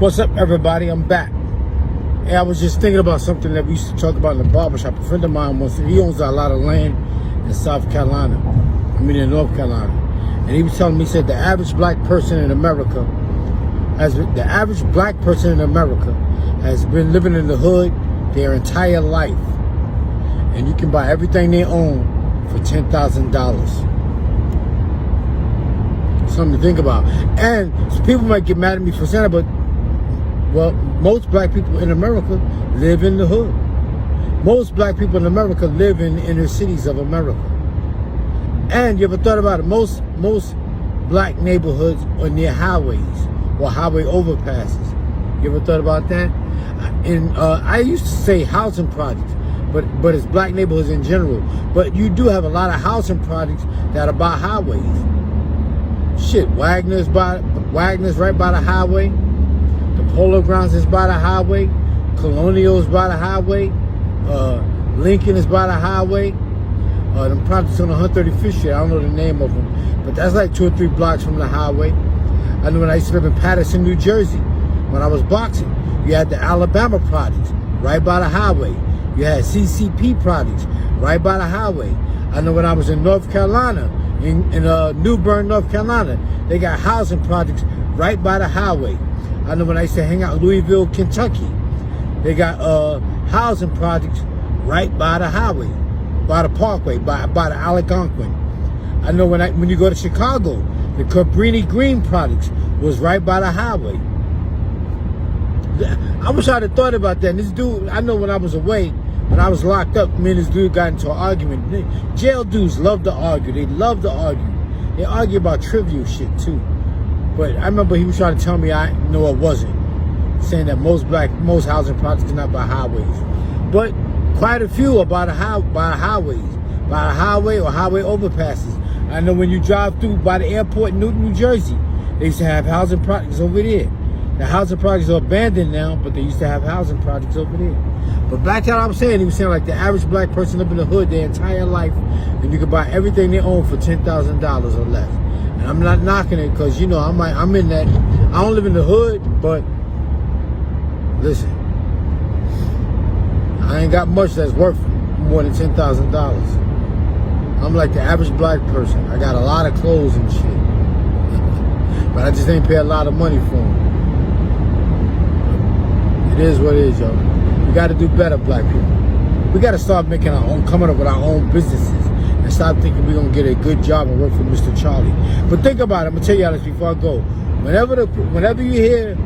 What's up, everybody? I'm back. Hey, I was just thinking about something that we used to talk about in the barbershop. A friend of mine he owns a lot of land in South Carolina. In North Carolina. And he was telling me, he said the average black person in America has been living in the hood their entire life. And you can buy everything they own for $10,000. Something to think about. And some people might get mad at me for saying that, but well, most black people in America live in the hood. Most black people in America live in the inner cities of America. And you ever thought about it? Most black neighborhoods are near highways or highway overpasses. You ever thought about that? I used to say housing projects, but it's black neighborhoods in general. But you do have a lot of housing projects that are by highways. Shit, Wagner's right by the highway. The Polo Grounds is by the highway. Colonial is by the highway. Lincoln is by the highway. Them projects on 135th Street, I don't know the name of them, but that's like 2 or 3 blocks from the highway. I know when I used to live in Patterson, New Jersey, when I was boxing, you had the Alabama projects right by the highway. You had CCP projects right by the highway. I know when I was in North Carolina, in New Bern, North Carolina, they got housing projects right by the highway. I know when I used to hang out in Louisville, Kentucky, they got housing projects right by the highway, by the parkway, by the Algonquin. I know when you go to Chicago, the Cabrini Green projects was right by the highway. I wish I'd have thought about that. And this dude, I know when I was away, when I was locked up, me and this dude got into an argument. Jail dudes love to argue. They love to argue. They argue about trivial shit too. But I remember he was trying to tell me it wasn't, saying that most housing projects are not by highways, but quite a few are by the highway or highway overpasses. I know when you drive through by the airport in Newton, New Jersey, they used to have housing projects over there. The housing projects are abandoned now, but they used to have housing projects over there. But back to what I was saying, he was saying like the average black person live in the hood their entire life, and you can buy everything they own for $10,000 or less. And I'm not knocking it because, you know, I'm in that. I don't live in the hood, but listen, I ain't got much that's worth more than $10,000. I'm like the average black person. I got a lot of clothes and shit, but I just ain't pay a lot of money for them. It is what it is, yo. We got to do better, black people. We got to start coming up with our own businesses and stop thinking we're going to get a good job and work for Mr. Charlie. But think about it. I'm going to tell y'all this before I go. Whenever you hear